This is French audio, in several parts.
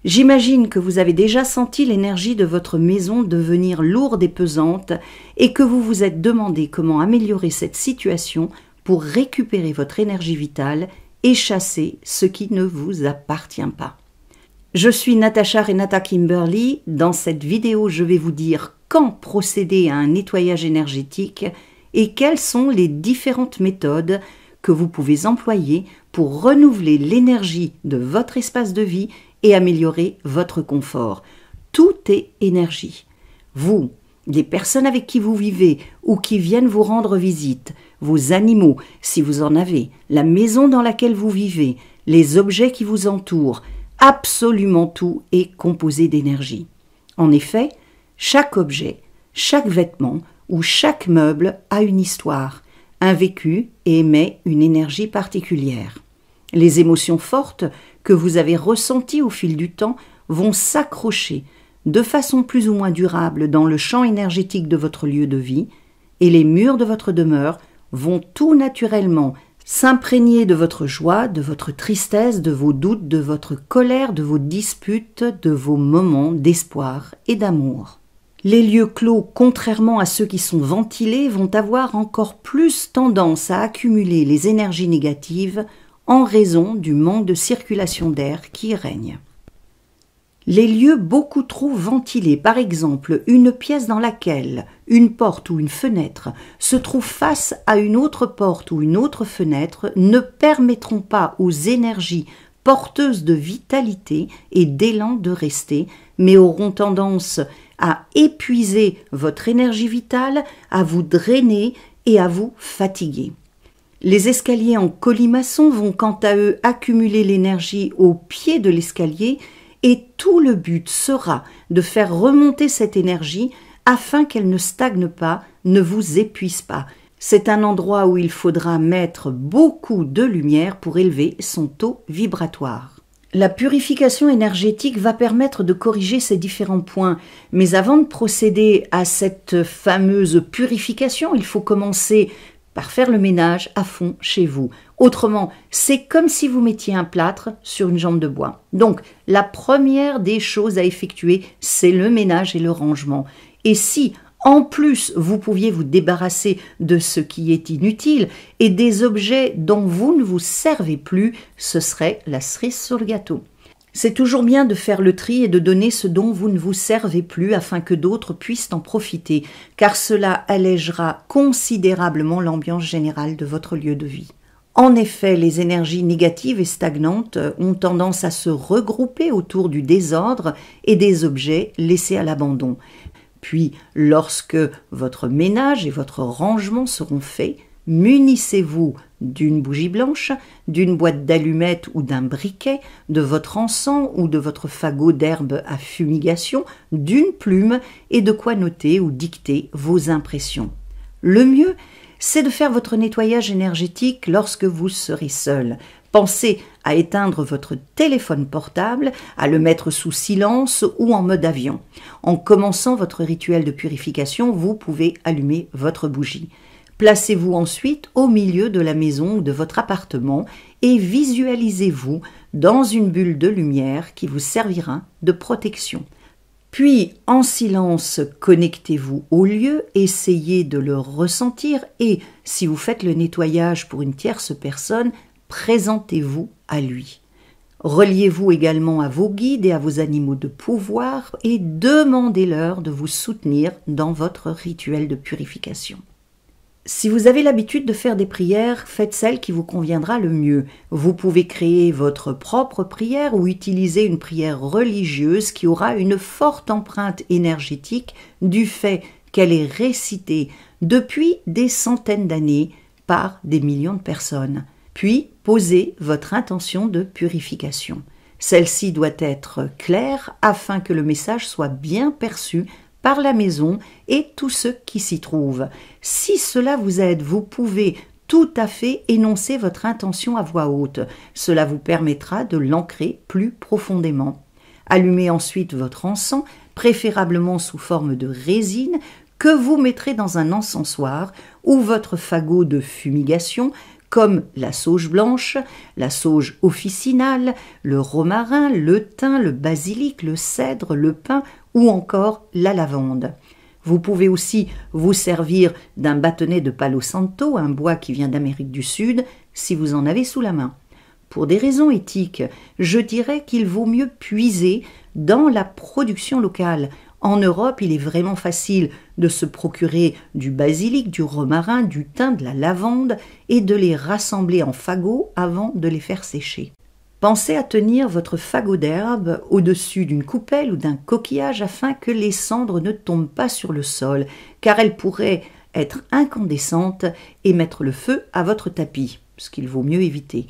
J'imagine que vous avez déjà senti l'énergie de votre maison devenir lourde et pesante et que vous vous êtes demandé comment améliorer cette situation pour récupérer votre énergie vitale et chasser ce qui ne vous appartient pas. Je suis Natasha Renata Kimberly. Dans cette vidéo, je vais vous dire quand procéder à un nettoyage énergétique et quelles sont les différentes méthodes que vous pouvez employer pour renouveler l'énergie de votre espace de vie et améliorer votre confort. Tout est énergie. Vous, les personnes avec qui vous vivez ou qui viennent vous rendre visite, vos animaux, si vous en avez, la maison dans laquelle vous vivez, les objets qui vous entourent, absolument tout est composé d'énergie. En effet, chaque objet, chaque vêtement ou chaque meuble a une histoire, un vécu et émet une énergie particulière. Les émotions fortes que vous avez ressenties au fil du temps vont s'accrocher de façon plus ou moins durable dans le champ énergétique de votre lieu de vie et les murs de votre demeure vont tout naturellement s'imprégner de votre joie, de votre tristesse, de vos doutes, de votre colère, de vos disputes, de vos moments d'espoir et d'amour. Les lieux clos, contrairement à ceux qui sont ventilés, vont avoir encore plus tendance à accumuler les énergies négatives en raison du manque de circulation d'air qui règne. Les lieux beaucoup trop ventilés, par exemple une pièce dans laquelle une porte ou une fenêtre se trouve face à une autre porte ou une autre fenêtre, ne permettront pas aux énergies porteuses de vitalité et d'élan de rester, mais auront tendance à épuiser votre énergie vitale, à vous drainer et à vous fatiguer. Les escaliers en colimaçon vont quant à eux accumuler l'énergie au pied de l'escalier et tout le but sera de faire remonter cette énergie afin qu'elle ne stagne pas, ne vous épuise pas. C'est un endroit où il faudra mettre beaucoup de lumière pour élever son taux vibratoire. La purification énergétique va permettre de corriger ces différents points, mais avant de procéder à cette fameuse purification, il faut commencer par faire le ménage à fond chez vous. Autrement, c'est comme si vous mettiez un plâtre sur une jambe de bois. Donc, la première des choses à effectuer, c'est le ménage et le rangement. Et si, en plus, vous pouviez vous débarrasser de ce qui est inutile et des objets dont vous ne vous servez plus, ce serait la cerise sur le gâteau. C'est toujours bien de faire le tri et de donner ce dont vous ne vous servez plus afin que d'autres puissent en profiter, car cela allégera considérablement l'ambiance générale de votre lieu de vie. En effet, les énergies négatives et stagnantes ont tendance à se regrouper autour du désordre et des objets laissés à l'abandon. Puis, lorsque votre ménage et votre rangement seront faits, munissez-vous d'une bougie blanche, d'une boîte d'allumettes ou d'un briquet, de votre encens ou de votre fagot d'herbe à fumigation, d'une plume et de quoi noter ou dicter vos impressions. Le mieux, c'est de faire votre nettoyage énergétique lorsque vous serez seul. Pensez à éteindre votre téléphone portable, à le mettre sous silence ou en mode avion. En commençant votre rituel de purification, vous pouvez allumer votre bougie. Placez-vous ensuite au milieu de la maison ou de votre appartement et visualisez-vous dans une bulle de lumière qui vous servira de protection. Puis, en silence, connectez-vous au lieu, essayez de le ressentir et, si vous faites le nettoyage pour une tierce personne, présentez-vous à lui. Reliez-vous également à vos guides et à vos animaux de pouvoir et demandez-leur de vous soutenir dans votre rituel de purification. Si vous avez l'habitude de faire des prières, faites celle qui vous conviendra le mieux. Vous pouvez créer votre propre prière ou utiliser une prière religieuse qui aura une forte empreinte énergétique du fait qu'elle est récitée depuis des centaines d'années par des millions de personnes. Puis, posez votre intention de purification. Celle-ci doit être claire afin que le message soit bien perçu par la maison et tous ceux qui s'y trouvent. Si cela vous aide, vous pouvez tout à fait énoncer votre intention à voix haute. Cela vous permettra de l'ancrer plus profondément. Allumez ensuite votre encens, préférablement sous forme de résine, que vous mettrez dans un encensoir ou votre fagot de fumigation comme la sauge blanche, la sauge officinale, le romarin, le thym, le basilic, le cèdre, le pin ou encore la lavande. Vous pouvez aussi vous servir d'un bâtonnet de Palo Santo, un bois qui vient d'Amérique du Sud, si vous en avez sous la main. Pour des raisons éthiques, je dirais qu'il vaut mieux puiser dans la production locale. En Europe, il est vraiment facile de se procurer du basilic, du romarin, du thym, de la lavande et de les rassembler en fagots avant de les faire sécher. Pensez à tenir votre fagot d'herbe au-dessus d'une coupelle ou d'un coquillage afin que les cendres ne tombent pas sur le sol, car elles pourraient être incandescentes et mettre le feu à votre tapis, ce qu'il vaut mieux éviter.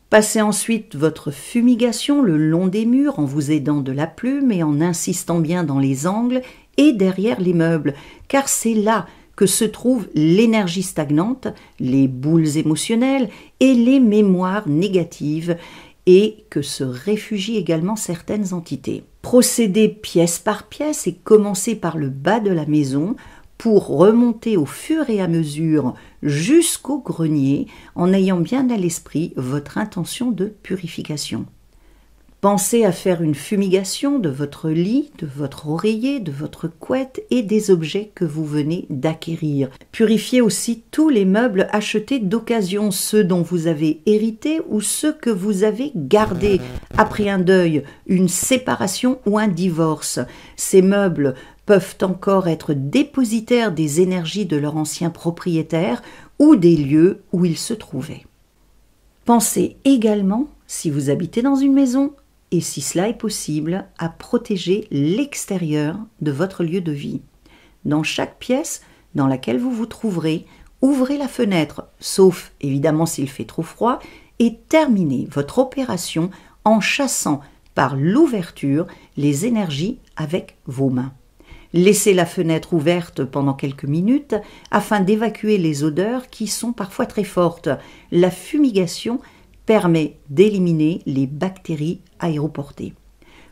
Passez ensuite votre fumigation le long des murs en vous aidant de la plume et en insistant bien dans les angles et derrière les meubles, car c'est là que se trouve l'énergie stagnante, les boules émotionnelles et les mémoires négatives, et que se réfugient également certaines entités. Procédez pièce par pièce et commencez par le bas de la maison pour remonter au fur et à mesure jusqu'au grenier en ayant bien à l'esprit votre intention de purification. Pensez à faire une fumigation de votre lit, de votre oreiller, de votre couette et des objets que vous venez d'acquérir. Purifiez aussi tous les meubles achetés d'occasion, ceux dont vous avez hérité ou ceux que vous avez gardés après un deuil, une séparation ou un divorce. Ces meubles peuvent encore être dépositaires des énergies de leur ancien propriétaire ou des lieux où ils se trouvaient. Pensez également, si vous habitez dans une maison, et si cela est possible, à protéger l'extérieur de votre lieu de vie. Dans chaque pièce dans laquelle vous vous trouverez, ouvrez la fenêtre, sauf évidemment s'il fait trop froid, et terminez votre opération en chassant par l'ouverture les énergies avec vos mains. Laissez la fenêtre ouverte pendant quelques minutes afin d'évacuer les odeurs qui sont parfois très fortes. La fumigation permet d'éliminer les bactéries aéroportées.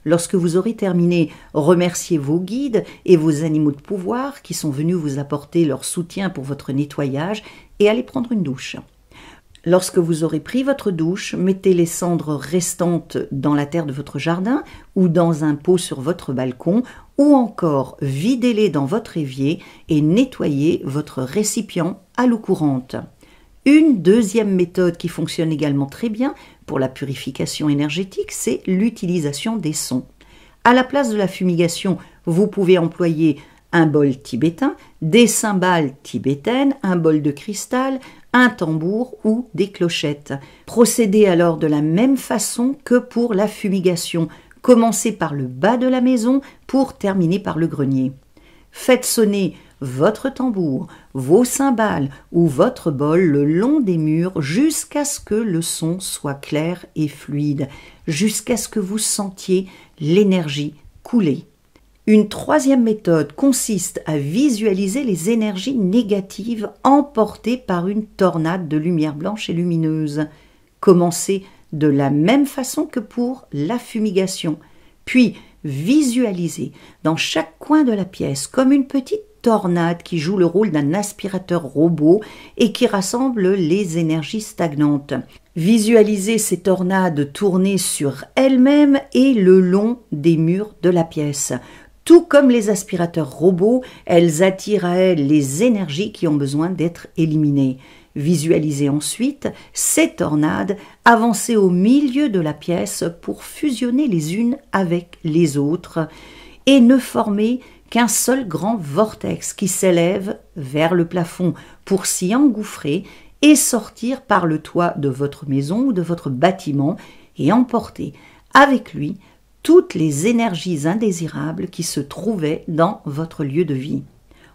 Lorsque vous aurez terminé, remerciez vos guides et vos animaux de pouvoir qui sont venus vous apporter leur soutien pour votre nettoyage et allez prendre une douche. Lorsque vous aurez pris votre douche, mettez les cendres restantes dans la terre de votre jardin ou dans un pot sur votre balcon ou encore videz-les dans votre évier et nettoyez votre récipient à l'eau courante. Une deuxième méthode qui fonctionne également très bien pour la purification énergétique, c'est l'utilisation des sons. À la place de la fumigation, vous pouvez employer un bol tibétain, des cymbales tibétaines, un bol de cristal, un tambour ou des clochettes. Procédez alors de la même façon que pour la fumigation. Commencez par le bas de la maison pour terminer par le grenier. Faites sonner votre tambour, vos cymbales ou votre bol le long des murs jusqu'à ce que le son soit clair et fluide, jusqu'à ce que vous sentiez l'énergie couler. Une troisième méthode consiste à visualiser les énergies négatives emportées par une tornade de lumière blanche et lumineuse. Commencez de la même façon que pour la fumigation, puis visualisez dans chaque coin de la pièce comme une petite tornade qui joue le rôle d'un aspirateur robot et qui rassemble les énergies stagnantes. Visualisez ces tornades tourner sur elles-mêmes et le long des murs de la pièce. Tout comme les aspirateurs robots, elles attirent à elles les énergies qui ont besoin d'être éliminées. Visualisez ensuite ces tornades avancer au milieu de la pièce pour fusionner les unes avec les autres et ne former qu'un seul grand vortex qui s'élève vers le plafond pour s'y engouffrer et sortir par le toit de votre maison ou de votre bâtiment et emporter avec lui toutes les énergies indésirables qui se trouvaient dans votre lieu de vie.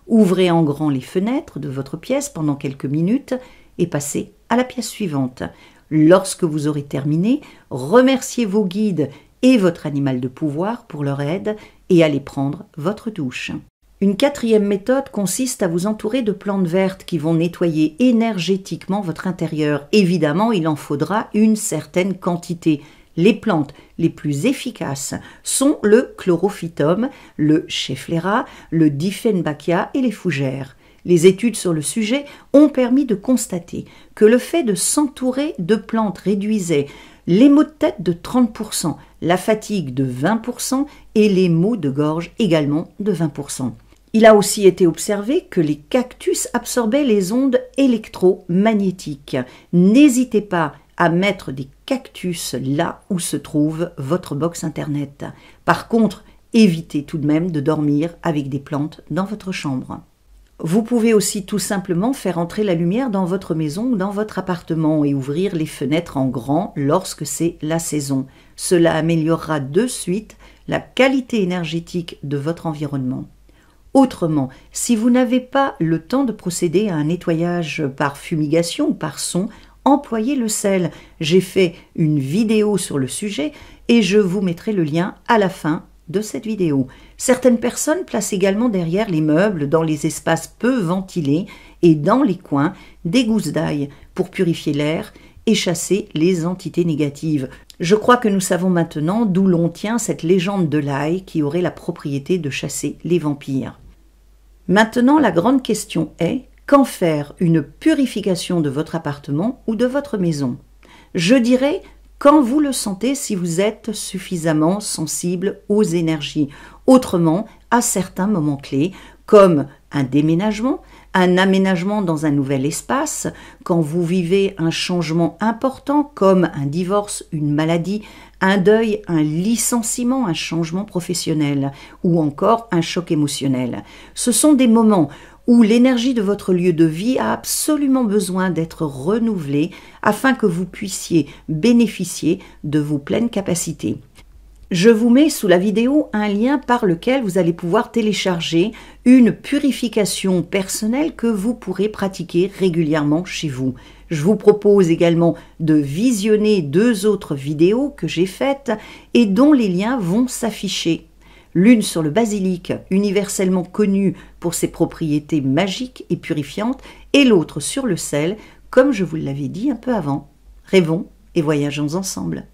Ouvrez en grand les fenêtres de votre pièce pendant quelques minutes et passez à la pièce suivante. Lorsque vous aurez terminé, remerciez vos guides et votre animal de pouvoir pour leur aide et allez prendre votre douche. Une quatrième méthode consiste à vous entourer de plantes vertes qui vont nettoyer énergétiquement votre intérieur. Évidemment, il en faudra une certaine quantité. Les plantes les plus efficaces sont le chlorophytum, le schefflera, le dieffenbachia et les fougères. Les études sur le sujet ont permis de constater que le fait de s'entourer de plantes réduisait les maux de tête de 30%, la fatigue de 20% et les maux de gorge également de 20%. Il a aussi été observé que les cactus absorbaient les ondes électromagnétiques. N'hésitez pas à mettre des cactus là où se trouve votre box internet. Par contre, évitez tout de même de dormir avec des plantes dans votre chambre. Vous pouvez aussi tout simplement faire entrer la lumière dans votre maison ou dans votre appartement et ouvrir les fenêtres en grand lorsque c'est la saison. Cela améliorera de suite la qualité énergétique de votre environnement. Autrement, si vous n'avez pas le temps de procéder à un nettoyage par fumigation ou par son, employez le sel. J'ai fait une vidéo sur le sujet et je vous mettrai le lien à la fin de cette vidéo. Certaines personnes placent également derrière les meubles, dans les espaces peu ventilés et dans les coins, des gousses d'ail pour purifier l'air et chasser les entités négatives. Je crois que nous savons maintenant d'où l'on tient cette légende de l'ail qui aurait la propriété de chasser les vampires. Maintenant, la grande question est: quand faire une purification de votre appartement ou de votre maison? Je dirais quand vous le sentez, si vous êtes suffisamment sensible aux énergies. Autrement, à certains moments clés, comme un déménagement, un aménagement dans un nouvel espace, quand vous vivez un changement important comme un divorce, une maladie, un deuil, un licenciement, un changement professionnel ou encore un choc émotionnel. Ce sont des moments où l'énergie de votre lieu de vie a absolument besoin d'être renouvelée afin que vous puissiez bénéficier de vos pleines capacités. Je vous mets sous la vidéo un lien par lequel vous allez pouvoir télécharger une purification personnelle que vous pourrez pratiquer régulièrement chez vous. Je vous propose également de visionner 2 autres vidéos que j'ai faites et dont les liens vont s'afficher. L'une sur le basilic, universellement connu pour ses propriétés magiques et purifiantes, et l'autre sur le sel, comme je vous l'avais dit un peu avant. Rêvons et voyageons ensemble.